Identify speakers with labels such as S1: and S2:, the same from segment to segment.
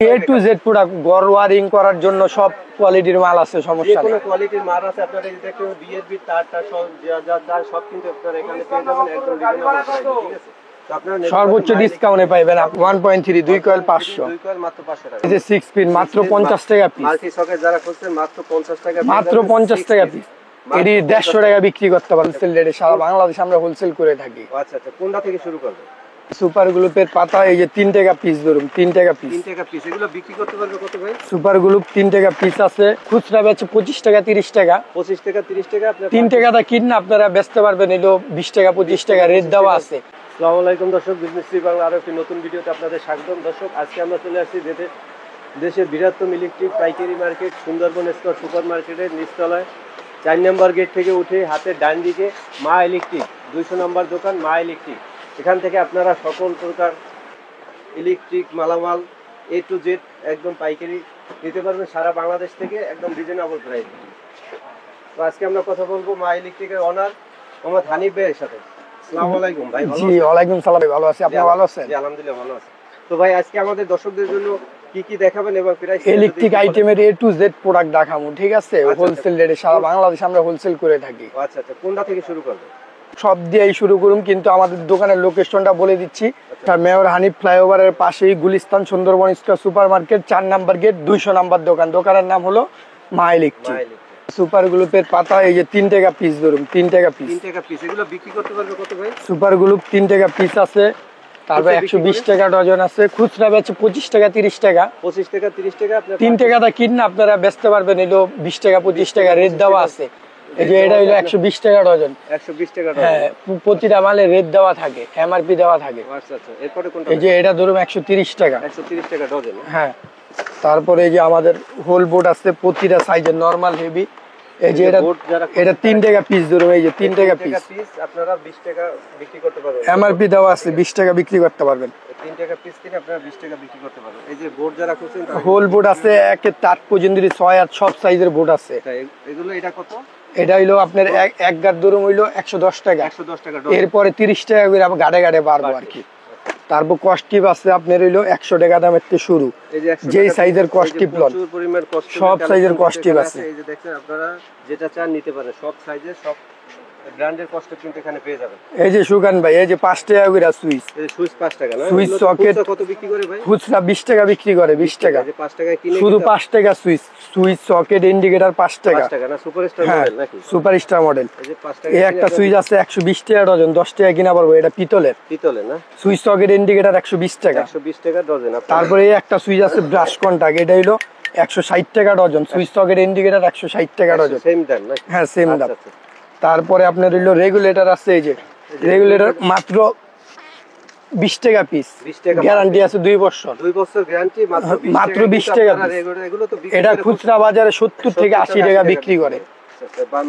S1: A to Z product ঘর wiring করার জন্য সব কোয়ালিটির মাল আছে, সমস্যা নেই।
S2: যে কোনো কোয়ালিটির মাল আছে, আপনারা এই দেখুন বিএসবি তারটা সব যা সব কিন্তু আপনারা এখানে পেয়ে যাবেন একদম রিজনেবল প্রাইসে, ঠিক আছে? তো আপনারা
S1: সর্বোচ্চ ডিসকাউন্টে পাবেন 1.3 2 কয়েল 500,
S2: 2 কয়েল মাত্র 500 টাকা।
S1: এই যে 6 পিন মাত্র 50 টাকা পিস,
S2: মাল্টি সকেট যারা খুঁজছেন মাত্র 50 টাকা,
S1: মাত্র 50 টাকা পিস। এটি 150 টাকা বিক্রি করতে পারেন হোলসেল রেটে, সারা বাংলাদেশ আমরা হোলসেল করে থাকি।
S2: আচ্ছা আচ্ছা, কোনটা থেকে শুরু করবে?
S1: সুপার গ্লুপের পাতা এই যে 3 টাকা পিস ধরুন, 3 টাকা পিস,
S2: 3 টাকা পিস। এগুলো বিক্রি করতে পারবে কত ভাই?
S1: সুপার গ্লুপ 3 টাকা পিস আছে, খুচরা বেচে 25 টাকা 30 টাকা।
S2: 25 টাকা 30 টাকা আপনি
S1: 3 টাকাটা কিনে আপনারা বেচতে পারবেন, এলো 20 টাকা 25 টাকা রেট দেওয়া আছে।
S2: আসসালামু আলাইকুম দর্শক, বিজনেস ট্রি বাংলা আরো একটি নতুন ভিডিওতে আপনাদের স্বাগতম। দর্শক, আজকে আমরা চলে আসছি দেশের বৃহত্তম ইলেকট্রিক পাইকারি মার্কেট সুন্দরবন স্কয়ার সুপার মার্কেটের নিচতলায় 4 নম্বর গেট থেকে উঠে হাতের ডান দিকে মা ইলেকট্রিক 200 নম্বর দোকান মা ইলেকট্রিক। এখান থেকে আপনারা সকল প্রকার ইলেকট্রিক মালামাল A to Z একদম পাইকারি নিতে পারবেন সারা বাংলাদেশ থেকে একদম রিজনেবল প্রাইসে। তো আজকে আমরা কথা বলবো মা ইলেকট্রিকের ওনার মোহাম্মদ হানিফ ভাইয়ের সাথে। আসসালামু আলাইকুম ভাই।
S1: জি ওয়ালাইকুম সালাম, ভালো আছি, আপনি ভালো আছেন?
S2: জি আলহামদুলিল্লাহ ভালো আছি। তো ভাই আজকে আমাদের দর্শকদের জন্য কি কি দেখাবেন এবং প্রাইস?
S1: ইলেকট্রিক আইটেমের A to Z প্রোডাক্ট দেখাবো, ঠিক আছে? হোলসেল রেটে সারা বাংলাদেশ আমরা হোলসেল করে থাকি।
S2: আচ্ছা আচ্ছা, কোনটা থেকে শুরু করবে?
S1: সব দিয়েই শুরু করুন, কিন্তু আমাদের দোকানের লোকেশনটা বলে দিচ্ছি। মেয়র হানিফ ফ্লাইওভারের পাশেই Gulistan Sundarban square super market 4 নম্বর গেট 200 নম্বর দোকান। দোকানের নাম হলো মা ইলেকট্রিক। সুপার গ্লুপের পাতা এই যে 3 টাকা পিস ধরুন, 3 টাকা পিস,
S2: 3 টাকা পিস। এগুলো বিক্রি করতে পারবে কত ভাই?
S1: সুপার গ্লুপ 3 টাকা পিস আছে, তারপর 120 টাকা ডজন আছে, খুচরা বেচে 25 টাকা 30 টাকা।
S2: 25 টাকা 30 টাকা আপনি
S1: 3 টাকাটা কিনে আপনারা বেচতে পারবেন, এলো 20 টাকা 25 টাকা রেট দেওয়া আছে। এই যে এটা হলো 120 টাকা ডজন।
S2: 120 টাকা ডজন।
S1: হ্যাঁ, প্রতিটা মালে রেট দেওয়া থাকে, এমআরপি দেওয়া থাকে।
S2: আচ্ছা আচ্ছা, এরপরে কোনটা?
S1: এই যে এটা ধরুন 130 টাকা।
S2: 130 টাকা ডজন।
S1: হ্যাঁ, তারপরে এই যে আমাদের হোল বোর্ড আছে প্রতিটা সাইজের, নরমাল হেভি। এই যে এটা 3 টাকা পিস ধরুন, এই যে 3 টাকা পিস
S2: আপনারা 20 টাকা বিক্রি করতে পারবেন।
S1: এমআরপি দেওয়া আছে, 20 টাকা বিক্রি করতে পারবেন।
S2: 3 টাকা পিস কিনে আপনারা 20 টাকা বিক্রি করতে পারবেন। এই যে বোর্ড যারা খুঁজছেন
S1: হোল বোর্ড আছে, 1 থেকে 8 পর্যন্ত 6 আর সব সাইজের বোর্ড আছে।
S2: এগুলো এটা কত?
S1: এটা হইলো আপনার এক গাড় ধরুন হইলো 110 টাকা।
S2: 110 টাকা।
S1: এরপরে 30 টাকা করে আবার গাড়ে গাড়ে বাড়বো আর কি। তারপর কস্টিপ আছে আপনার হইলো 100 টাকা দামের থেকে শুরু, যেই সাইজের কস্টিপ লন, সব সাইজের কস্টিপ আছে।
S2: এই যে দেখেন, আপনারা যেটা চান নিতে পারেন, সব সাইজের সব ব্র্যান্ডের কস্টিপ কিন্তু এখানে পেয়ে যাবেন।
S1: এই যে সুগান ভাই, এই যে 5 টাকা করে সুইচ,
S2: এই সুইচ 5 টাকা না?
S1: সুইচ সকেট
S2: কত বিক্রি করে ভাই?
S1: খুচরা 20 টাকা বিক্রি করে, 20 টাকা।
S2: এই যে 5 টাকায় কিনে
S1: শুধু 5 টাকা সুইচ, সুইচ সকেট ইন্ডিকেটর 5 টাকা।
S2: 5 টাকা না? সুপারস্টার
S1: হ্যাঁ,
S2: মডেল নাকি?
S1: Superstar model.
S2: এই যে 5 টাকা
S1: এই একটা সুইচ আছে 120 টাকা ডজন, 10 টাকা কিনা পারবো। এটা পিতলের,
S2: পিতলের না?
S1: সুইচ সকেট ইন্ডিকেটর 120 টাকা।
S2: 120 টাকা ডজন।
S1: তারপরে এই একটা সুইচ আছে ব্রাশ কন্টাক্ট, এটা হলো 160 টাকা ডজন, সুইচ সকেট ইন্ডিকেটর 160 টাকা ডজন।
S2: সেম দাম নাকি?
S1: হ্যাঁ, সেম দাম। তারপরে আপনার হইলো রেগুলেটর আছে, এই যে রেগুলেটর মাত্র 20 টাকা পিস, গ্যারান্টি আছে 2 বছর।
S2: 2 বছর গ্যারান্টি,
S1: মাত্র 20 টাকা পিস। এটা খুচরা বাজারে 70 থেকে 80 টাকা বিক্রি করে,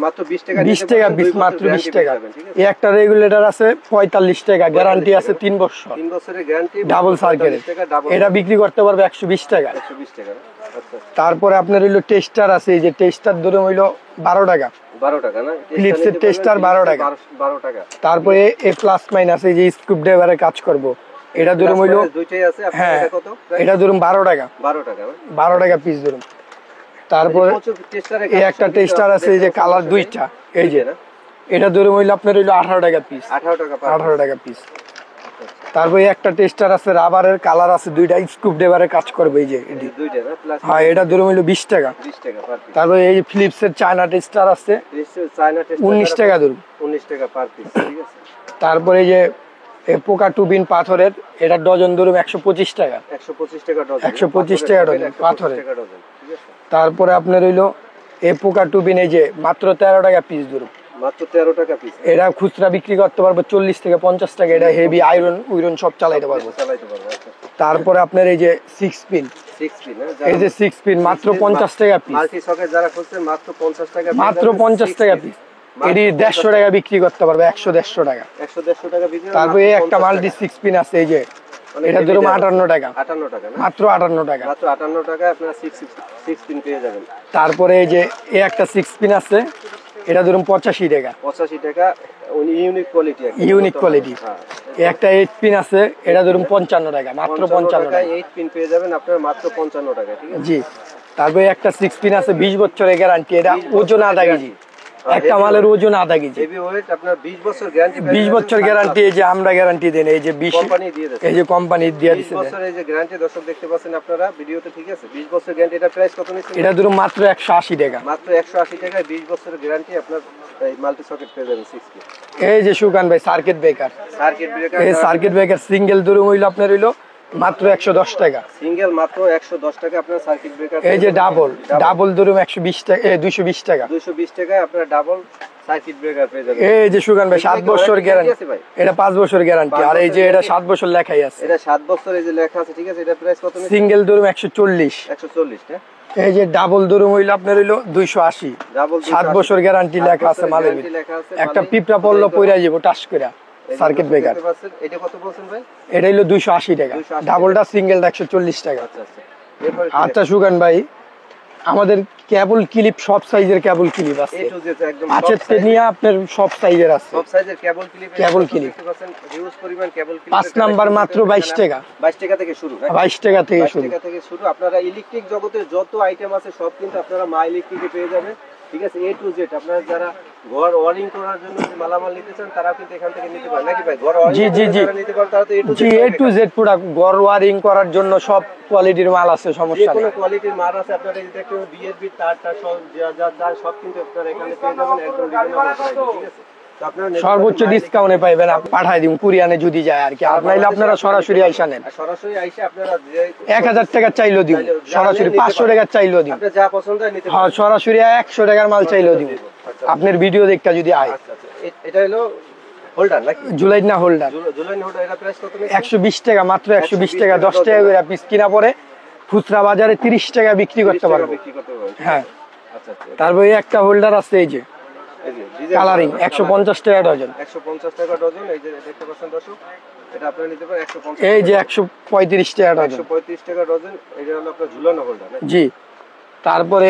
S2: মাত্র 20 টাকা।
S1: 20 টাকা পিস, মাত্র 20 টাকা। এই একটা রেগুলেটর আছে 45 টাকা, গ্যারান্টি আছে 3 বছর,
S2: 3 বছরের গ্যারান্টি,
S1: ডাবল সার্কেল। এটা বিক্রি করতে পারবে 120 টাকা।
S2: 120 টাকা। আচ্ছা,
S1: তারপরে আপনার হইলো টেস্টার আছে, এই যে টেস্টার ধরে হইলো 12 টাকা।
S2: 12 টাকা না?
S1: ফিলিপসের টেস্টার 12 টাকা।
S2: 12 টাকা।
S1: তারপরে এ প্লাস মাইন আছে, এই যে স্ক্রু ড্রাইভারে কাজ করব, এটা ধরুন হইলো
S2: দুইটাই আছে।
S1: হ্যাঁ,
S2: আপনার কত?
S1: এটা ধরুন 12 টাকা।
S2: 12 টাকা না?
S1: 12 টাকা পিস ধরুন। তারপরে এই একটা টেস্টার আছে, এই যে কালার দুইটা, এই যে এটা ধরুন হইলো আপনার হইলো 18 টাকা পিস।
S2: 18 টাকা।
S1: 18 টাকা পিস। তারপরে একটা টেস্টার আছে রাবারের, কালার আছে দুইটা, স্ক্রু ড্রাইভারে কাজ করবে, এই যে এটি
S2: দুইটা না? প্লাস
S1: হ্যাঁ, এটা ধরুন হইলো 20 টাকা।
S2: 20 টাকা পার পিস।
S1: তারপরে এই যে ফিলিপসের চায়না টেস্টার আছে,
S2: চায়না টেস্টার
S1: 19 টাকা ধরুন।
S2: 19 টাকা পার পিস, ঠিক আছে।
S1: তারপরে এই যে পোকা টুবিন পাথরের, এটা ডজন ধরুন 125 টাকা।
S2: 125 টাকা ডজন।
S1: 125 টাকা ডজন পাথরের।
S2: টাকা ডজন, ঠিক আছে।
S1: তারপরে আপনার হইলো এই পোকা টুবিন, এই যে মাত্র 13 টাকা পিস ধরুন,
S2: মাত্র 13 টাকা পিস।
S1: এটা খুচরা বিক্রি করতে পারবো 40 থেকে 50 টাকা। এটা হেভি আয়রন উইরন সব চালাইতে পারবো। তারপরে আপনার এই যে 6 পিন,
S2: 6 পিন,
S1: এই যে 6 পিন মাত্র 50 টাকা পিস।
S2: মাল্টি সকেট যারা খুঁজছেন মাত্র 50 টাকা,
S1: মাত্র 50 টাকা পিস। এটি 150 টাকা বিক্রি করতে পারবে, 100-150 টাকা।
S2: 100-150 টাকা বিক্রি।
S1: তারপরে একটা মাল্টি 6 পিন আছে, এই যে এটা ধরুন 58 টাকা।
S2: 58 টাকা না?
S1: মাত্র 58 টাকা।
S2: মাত্র 58 টাকা আপনারা 6 পিন পেয়ে যাবেন।
S1: তারপরে এই যে এই একটা 6 পিন আছে, এটা ধরুন 85 টাকা।
S2: 85 টাকা, ইউনিক কোয়ালিটি,
S1: ইউনিক কোয়ালিটি। একটা 8 পিন আছে, এটা ধরুন 55 টাকা, মাত্র 55 টাকা।
S2: 8 পিন পেয়ে যাবেন আপনারা মাত্র 55 টাকা, ঠিক আছে।
S1: জি, তারপরে একটা 6 পিন আছে 20 বছরের গ্যারান্টি, এটা ওজন আধা কেজি, একটা মালের ওজন আধা কেজি,
S2: হেভি ওয়েট, আপনার 20 বছর গ্যারান্টি।
S1: 20 বছর গ্যারান্টি, এই যে আমরা গ্যারান্টি দেন, এই যে 20
S2: কোম্পানি দিয়ে দেয়,
S1: এই যে কোম্পানি দিয়ে দিছে
S2: 20 বছর এই যে গ্যারান্টি দর্শক দেখতে পাচ্ছেন আপনারা ভিডিওতে, ঠিক আছে। 20 বছর গ্যারান্টি, এটা প্রাইস কত নিচ্ছেন?
S1: এটা ধরুন মাত্র 180 টাকা।
S2: মাত্র 180 টাকায় 20 বছরের গ্যারান্টি আপনার এই মাল্টি সকেট পেয়ে যাবেন 6 পিন।
S1: এই যে সুকান ভাই সার্কিট ব্রেকার,
S2: সার্কিট ব্রেকার,
S1: এই সার্কিট ব্রেকার সিঙ্গেল ধরুন হইলো আপনার হইলো মাত্র 110 টাকা।
S2: সিঙ্গেল মাত্র 110 টাকা আপনার সার্কিট ব্রেকার।
S1: এই যে ডাবল ধরুন 120 টাকা, 220 টাকা।
S2: 220 টাকায় আপনার ডাবল সার্কিট ব্রেকার পেয়ে যাবেন।
S1: এই যে সুকান ভাই 7 বছর গ্যারান্টি, এটা 5 বছর গ্যারান্টি, আর এই যে এটা 7 বছর লেখাই আছে,
S2: এটা 7 বছর এই যে লেখা আছে, ঠিক আছে। এটা প্রাইস কত নিচ্ছে?
S1: সিঙ্গেল ধরুন 140,
S2: 140 টা।
S1: এই যে ডাবল ধরুন হইলো আপনার হইলো 280,
S2: ডাবল
S1: 7 বছর গ্যারান্টি লেখা আছে মালের ভিতরে। একটা পিঁপড়া পড়লো পইরা যাবো টাচ করে সার্কিট ব্রেকার।
S2: এটা কত বলছেন ভাই?
S1: এটা হইলো 280 টাকা, ডাবলটা সিঙ্গেলটা 140 টাকা।
S2: আচ্ছা আচ্ছা, এরপর
S1: আচ্ছা সুকান ভাই, আমাদের কেবল ক্লিপ সব সাইজের কেবল ক্লিপ আছে,
S2: এ টু জেড একদম
S1: পাঁচের থেকে নিয়ে আপনার সব সাইজের আছে,
S2: সব সাইজের কেবল ক্লিপ।
S1: কেবল ক্লিপ
S2: দেখতে পাচ্ছেন হিউজ পরিমাণ কেবল ক্লিপ।
S1: 5 নাম্বার মাত্র 22 টাকা,
S2: 22 টাকা থেকে শুরু,
S1: 22 টাকা থেকে শুরু।
S2: 22 টাকা থেকে শুরু। আপনারা ইলেকট্রিক জগতের যত আইটেম আছে সব কিন্তু আপনারা মা ইলেকট্রিকে পেয়ে যাবেন, ঠিক আছে। এ টু জেড আপনারা যারা ঘর ওয়ারিং করার জন্য যে মালামাল নিতে চান তারা কিন্তু এখান থেকে নিতে পারেন, নাকি ভাই? ঘর ওয়ারিং যারা নিতে পারেন তারা তো
S1: এ টু জেড পুরো ঘর ওয়ারিং করার জন্য সব কোয়ালিটির মাল আছে, সমস্যা
S2: যে কোনো
S1: নেই।
S2: কোয়ালিটির মাল আছে। আপনারা এই দেখুন বিএসবি তারটা সব যা যা চাই সব কিন্তু আপনারা এখানে পেয়ে যাবেন একদম রিজনেবল প্রাইসে, ঠিক আছে। তো আপনারা
S1: সর্বোচ্চ ডিসকাউন্টে পাইবেন, পাঠাই দিন কুরিয়ানে যদি যায় আর কি, আর নাইলে আপনারা সরাসরি আইসা নেন।
S2: সরাসরি আইসা আপনারা
S1: 1000 টাকা চাইলেও দিব, সরাসরি 500 টাকা চাইলেও দিব,
S2: আপনারা যা পছন্দ হয় নিতে
S1: হ্যাঁ
S2: পারেন।
S1: সরাসরি 100 টাকার মাল চাইলেও দিব আপনার ভিডিও দেখতে যদি আয়।
S2: আচ্ছা আচ্ছা, এটা হলো হোল্ডার নাকি?
S1: জুলাই না হোল্ডার,
S2: জুলাই হোল্ডার। এটা প্রাইস কত?
S1: 120 টাকা, মাত্র 120 টাকা, 10 টাকা করে পিস কিনা পরে খুচরা বাজারে 30 টাকা বিক্রি করতে পারবো।
S2: বিক্রি করতে পারবেন,
S1: হ্যাঁ।
S2: আচ্ছা আচ্ছা।
S1: তারপরে একটা হোল্ডার আছে এই যে
S2: এই যে ডিজাইন
S1: কালারিং, 150 টাকা ডজন,
S2: 150 টাকা ডজন। এই যে দেখতে পাচ্ছেন দর্শক, এটা আপনারা নিতে পারেন 150।
S1: এই যে 135 টাকা ডজন,
S2: 135 টাকা ডজন। এটা হলো আপনার ঝুলানো হোল্ডার।
S1: জি। তারপরে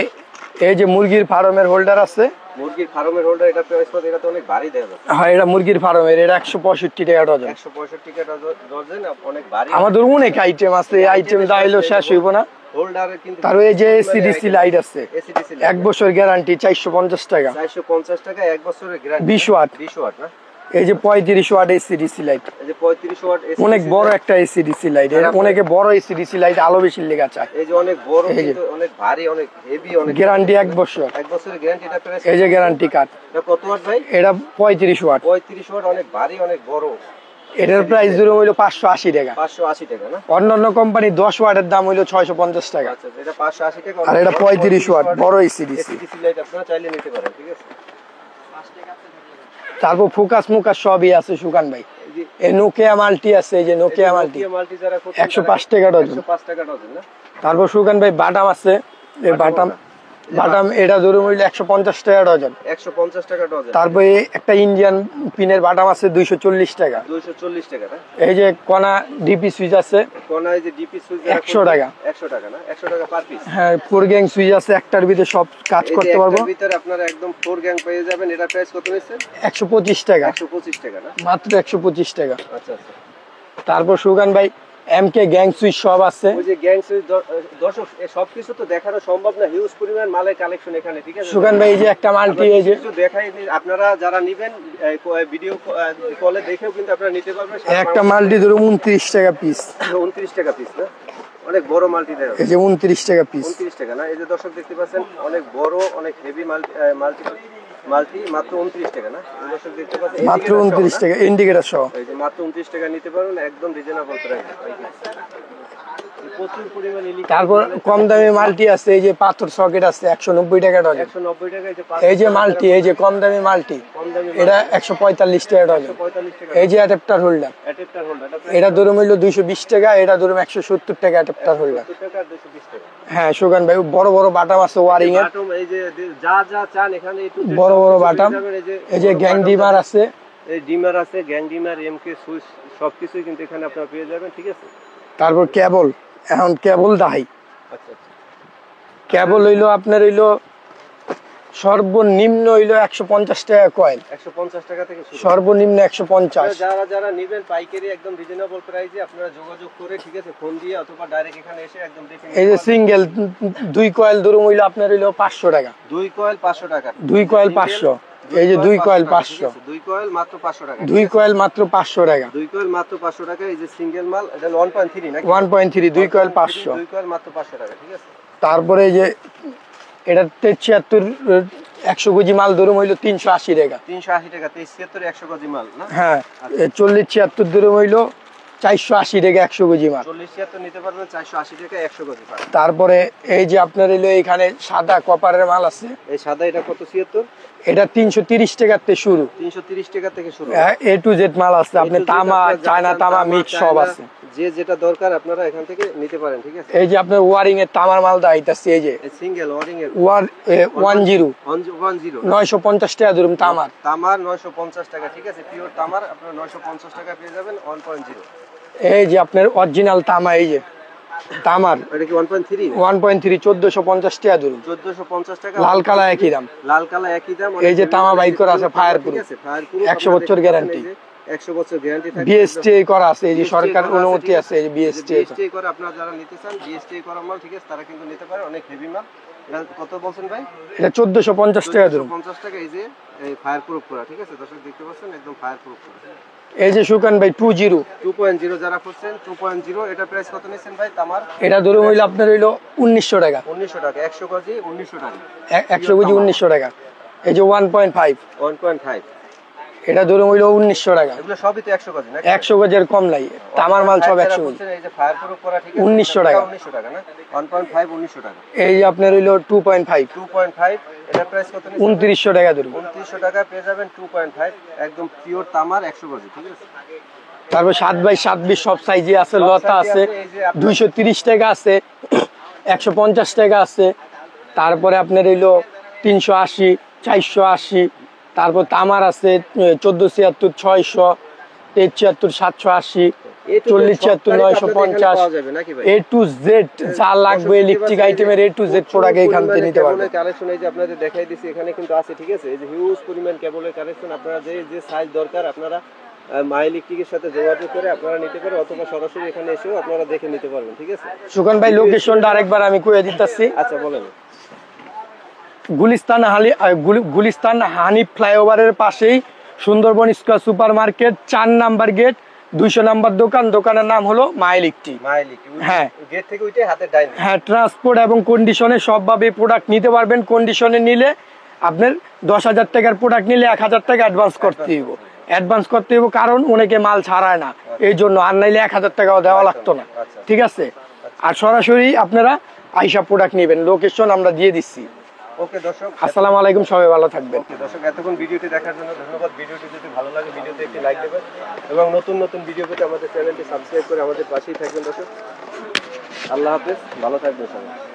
S1: এই যে মুরগির ফার্মের হোল্ডার আছে,
S2: মুরগির ফার্মের হোল্ডার। এটা প্রাইস কত? এটা তো অনেক ভারী দেখা যাচ্ছে।
S1: হ্যাঁ এটা মুরগির ফার্মের, এটা 165 টাকা ডজন।
S2: 165 টাকা ডজন, অনেক ভারী।
S1: আমাদের অনেক আইটেম আছে, এই আইটেম দাইলো শেষ হইব না।
S2: হোল্ডারে কিন্তু
S1: তারপরে এই যে এসিডিসি লাইট আছে,
S2: এসিডিসি
S1: 1 বছর গ্যারান্টি, 450 টাকা,
S2: 450 টাকা 1 বছরের গ্যারান্টি,
S1: 20 ওয়াট।
S2: 20 ওয়াট না?
S1: এই যে 35 ওয়াট এসিডিসি লাইট,
S2: এই যে 35 ওয়াট
S1: অনেক বড় একটা এসিডিসি লাইট, এর অনেকে বড় এসিডিসি লাইট আলো বেশি লেগা চায়।
S2: এই যে অনেক বড়, কিন্তু অনেক ভারী, অনেক হেভি, অনেক
S1: গ্যারান্টি 1 বছর,
S2: 1 বছরের গ্যারান্টি। এটা প্রাইস
S1: এই যে গ্যারান্টি কার্ড।
S2: এটা কত ওয়াট ভাই?
S1: এটা 35 ওয়াট।
S2: 35 ওয়াট, অনেক ভারী, অনেক বড়।
S1: এটার প্রাইস ধরুন হইলো 580 টাকা।
S2: 580 টাকা না?
S1: অন্যান্য কোম্পানি 10 ওয়াটের দাম হইলো 650 টাকা,
S2: আচ্ছা, এটা 580 টাকা।
S1: আর এটা 35 ওয়াট বড় এসিডিসি।
S2: এসিডিসি লাইট আপনারা চাইলে নিতে পারেন, ঠিক আছে।
S1: তারপর ফোকাস মুকাস সবই আছে সুকান ভাই। এই নোকিয়া মাল্টি আছে, এই যে নোকিয়া মাল্টি
S2: মাল্টি যারা
S1: 105 টাকা ডজন।
S2: 105 টাকা ডজন না?
S1: তারপর সুকান ভাই বাটাম আছে, এই বাটাম এটা ধরুন হইলো 150 টাকা ডজন।
S2: 150 টাকা ডজন।
S1: তারপরে একটা ইন্ডিয়ান পিনের বাটাম আছে 240 টাকা।
S2: 240 টাকা না?
S1: এই যে কোনা ডিপি সুইচ আছে,
S2: কোনা এই যে ডিপি সুইচ
S1: 100 টাকা।
S2: 100 টাকা না? 100 টাকা পার পিস।
S1: হ্যাঁ 4 গ্যাং সুইচ আছে, একটার ভিতরে সব কাজ করতে পারবো।
S2: এর ভিতরে আপনারা একদম 4 গ্যাং পেয়ে যাবেন। এটা প্রাইস কত নিচ্ছেন?
S1: 125 টাকা।
S2: 125 টাকা না?
S1: মাত্র 125 টাকা।
S2: আচ্ছা আচ্ছা।
S1: তারপর সুগান ভাই এমকে গ্যাং সুইচ সব আছে।
S2: ওই যে গ্যাং সুইচ দর্শক সবকিছু তো দেখানো সম্ভব না, হিউজ পরিমাণ মালের কালেকশন এখানে, ঠিক আছে।
S1: সুগান ভাই এই যে একটা মাল্টি, এই যে
S2: কিছু দেখাই, আপনারা যারা নেবেন ভিডিও কলে দেখেও কিন্তু আপনারা নিতে পারবেন।
S1: একটা মাল্টি ধরুন 29 টাকা পিস।
S2: 29 টাকা পিস না? অনেক বড় মাল্টি দেয়।
S1: এই যে 29 টাকা পিস।
S2: 29 টাকা না? এই যে দর্শক দেখতে পাচ্ছেন অনেক বড়, অনেক হেভি মাল্টি মাত্র 29 টাকা না? দর্শক দেখতে পাচ্ছেন
S1: মাত্র 29 টাকা ইন্ডিকেটর সহ।
S2: এই যে মাত্র 29 টাকা নিতে পারবেন, একদম রিজনেবল প্রাইস। প্রচুর পরিমাণ
S1: তারপর কম দামি মাল্টি আছে, এই যে পাথর সকেট আছে 190 টাকা ডজন।
S2: 190 টাকা।
S1: এই যে মাল্টি, এই যে কম দামি মাল্টি, এটা 145 টাকা ডজন।
S2: 145 টাকা।
S1: এই যে অ্যাডাপ্টার হোল্ডার,
S2: অ্যাডাপ্টার হোল্ডার
S1: এটা ধরুন হইলো 220 টাকা, এটা ধরুন 170 টাকা অ্যাডাপ্টার হোল্ডার।
S2: 70 টাকা 220 টাকা।
S1: হ্যাঁ সুগান ভাই বড় বড় বাটাম আছে ওয়ারিং এর,
S2: বাটম এই যে যা যা চান এখানে একটু
S1: বড় বড় বাটাম। এই যে গ্যাং ডিমার আছে,
S2: এই ডিমার আছে, গ্যাং ডিমার, এমকে সুইচ সবকিছুই কিন্তু এখানে আপনারা পেয়ে যাবেন, ঠিক আছে।
S1: তারপর কেবল, এখন কেবল দাহাই।
S2: আচ্ছা আচ্ছা।
S1: কেবল হইলো আপনার হইলো সর্বনিম্ন হইলো 150 টাকা কয়েল,
S2: 150 টাকা থেকে শুরু।
S1: সর্বনিম্ন 150।
S2: যারা যারা নেবেন পাইকারি একদম রিজনেবল প্রাইসে আপনারা যোগাযোগ করে, ঠিক আছে, ফোন দিয়ে অথবা ডাইরেক্ট এখানে এসে একদম দেখে নিতে
S1: এই যে
S2: পারবেন।
S1: সিঙ্গেল 2 কয়েল ধরুন হইলো আপনার হইলো 500 টাকা,
S2: 2 কয়েল 500 টাকা,
S1: 2 কয়েল 500, এই যে 2 কয়েল 500,
S2: 2 কয়েল মাত্র 500 টাকা,
S1: 2 কয়েল মাত্র 500 টাকা,
S2: 2 কয়েল মাত্র 500 টাকা। এই যে সিঙ্গেল মাল, এটা 1.3 নাকি?
S1: 1.3, 2 কয়েল 500।
S2: 2 কয়েল মাত্র 500 টাকা, ঠিক আছে।
S1: তারপরে এই যে এটাতে 76 100 কেজি মাল ধরুন হইলো 380 টাকা,
S2: 380 টাকা, 73 100 কেজি মাল না?
S1: হ্যাঁ। 40 76 ধরুন হইলো 480 টাকা 100 কেজি মাল।
S2: 40 76 নিতে পারবেন 480 টাকা 100 কেজি পাবেন।
S1: তারপরে এই যে আপনার হইলো এখানে সাদা কপারের মাল আছে,
S2: এই সাদা এটা কত? 76,
S1: এটা 330 টাকাতে শুরু,
S2: 330 টাকা থেকে শুরু।
S1: A to Z মাল আছে, আপনি তামা চায়না তামা মিক্স সব আছে,
S2: যে যেটা দরকার আপনারা এখান থেকে নিতে পারেন, ঠিক আছে।
S1: এই যে আপনার ওয়ারিং এর তামার মাল দাইতাছে, এই যে
S2: সিঙ্গেল ওয়ারিং এর
S1: 10
S2: 10
S1: 950 টাকা ধরুন তামার,
S2: তামার 950 টাকা, ঠিক আছে। পিওর তামার আপনারা 950 টাকা পেয়ে যাবেন 1.0।
S1: এই যে আপনার অরিজিনাল তামা, এই যে তামার
S2: এটা কি 1.3?
S1: 1.3 1450 টাকা ধরুন,
S2: 1450 টাকা।
S1: লাল কালা একই দাম।
S2: লাল কালা একই দাম।
S1: এই যে তামা বাইক করা আছে ফায়ার প্রুফ,
S2: ঠিক আছে, ফায়ার প্রুফ
S1: 100 বছর গ্যারান্টি,
S2: 100 বছর গ্যারান্টি থাকবে।
S1: বিএসটি করা আছে, এই যে সরকার অনুমতি আছে, এই যে বিএসটি।
S2: বিএসটি করে আপনারা যারা নিতে চান, বিএসটি করা মাল, ঠিক আছে, তারা কিন্তু নিতে পারে, অনেক হেভি মাল। এটা কত বলছেন ভাই?
S1: এটা 1450 টাকা ধরুন।
S2: 50 টাকা। এই যে ফায়ার প্রুফ করা, ঠিক আছে, দর্শক দেখতে পাচ্ছেন, একদম ফায়ার প্রুফ করা।
S1: এই যে সুকান ভাই 20
S2: 2.0 যারা করছেন, 2.0 এটা প্রাইস কত নিছেন ভাই তামার?
S1: এটা ধরুন হইলো আপনার হইলো 1900 টাকা,
S2: 1900 টাকা, 100 কেজি 1900 টাকা,
S1: 100 কেজি 1900 টাকা। এই যে 1.5,
S2: 1.5
S1: এটা ধরুন হইলো 1900 টাকা।
S2: এগুলো সবই তো 100 কেজি নাকি?
S1: 100 কেজির কম নাই, তামার মাল সব 100 কেজি।
S2: এই যে ফায়ার প্রুফ করা, ঠিক আছে,
S1: 1900 টাকা।
S2: 1900 টাকা না? 1.5 1900 টাকা।
S1: এই যে আপনার হইলো 2.5,
S2: 2.5 এটা প্রাইস কত নিছেন?
S1: 2900 টাকা ধরুন।
S2: 2900 টাকা পেয়ে যাবেন 2.5, একদম পিওর তামার 100 কেজি, ঠিক আছে।
S1: তারপর 7x7 সব সাইজে আছে, লতা আছে,
S2: এই যে আপনার
S1: 230 টাকা আছে, 150 টাকা আছে, তারপরে আপনার হইলো 380, 480, তারপর তামার আছে 1476, 600, 73, 780, 40, 76, 950, A to Z যা লাগবে ইলেকট্রিক আইটেমের A to Z প্রোডাক্ট এখান থেকে নিতে পারবেন।
S2: কালেকশন এই যে আপনাদের দেখাই দিছি, এখানে কিন্তু আছে, ঠিক আছে। এই যে হিউজ পরিমাণ কেবলের কালেকশন, আপনারা যে যে সাইজ দরকার আপনারা মা ইলেকট্রিকের সাথে যোগাযোগ করে আপনারা নিতে পারেন, অথবা সরাসরি এখানে এসেও আপনারা দেখে নিতে পারবেন, ঠিক আছে।
S1: সুকান ভাই লোকেশনটা আরেকবার আমি কইয়া দিতেছি।
S2: আচ্ছা বলেন।
S1: গুলিস্তান হানিফ ফ্লাইওভারের পাশেই Sundarban square super market, 4 number gate, 200 number দোকান। দোকানের নাম হলো মা ইলেকট্রিক।
S2: মা ইলেকট্রিক,
S1: হ্যাঁ,
S2: গেট থেকে উঠে হাতের ডাইনে।
S1: হ্যাঁ, ট্রান্সপোর্ট এবং কন্ডিশনে সবভাবে প্রোডাক্ট নিতে পারবেন। কন্ডিশনে নিলে আপনার 10,000 টাকার প্রোডাক্ট নিলে 1000 টাকা অ্যাডভান্স করতে হইব, কারণ অনেকে মাল ছাড়ায় না, এই জন্য। আর নাইলে 1000 টাকাও দেওয়া লাগতো না, ঠিক আছে। আর সরাসরি আপনারা আইসা প্রোডাক্ট নেবেন, লোকেশন আমরা দিয়ে দিচ্ছি।
S2: ওকে দর্শক,
S1: আসসালামু আলাইকুম, সবাই ভালো থাকবেন।
S2: ওকে দর্শক, এতক্ষণ ভিডিওটি দেখার জন্য ধন্যবাদ। ভিডিওটি যদি ভালো লাগে ভিডিওতে একটি লাইক দেবেন এবং নতুন নতুন ভিডিও পেতে আমাদের চ্যানেলটি সাবস্ক্রাইব করে আমাদের পাশেই থাকবেন দর্শক। আল্লাহ হাফেজ, ভালো থাকবেন সবাই।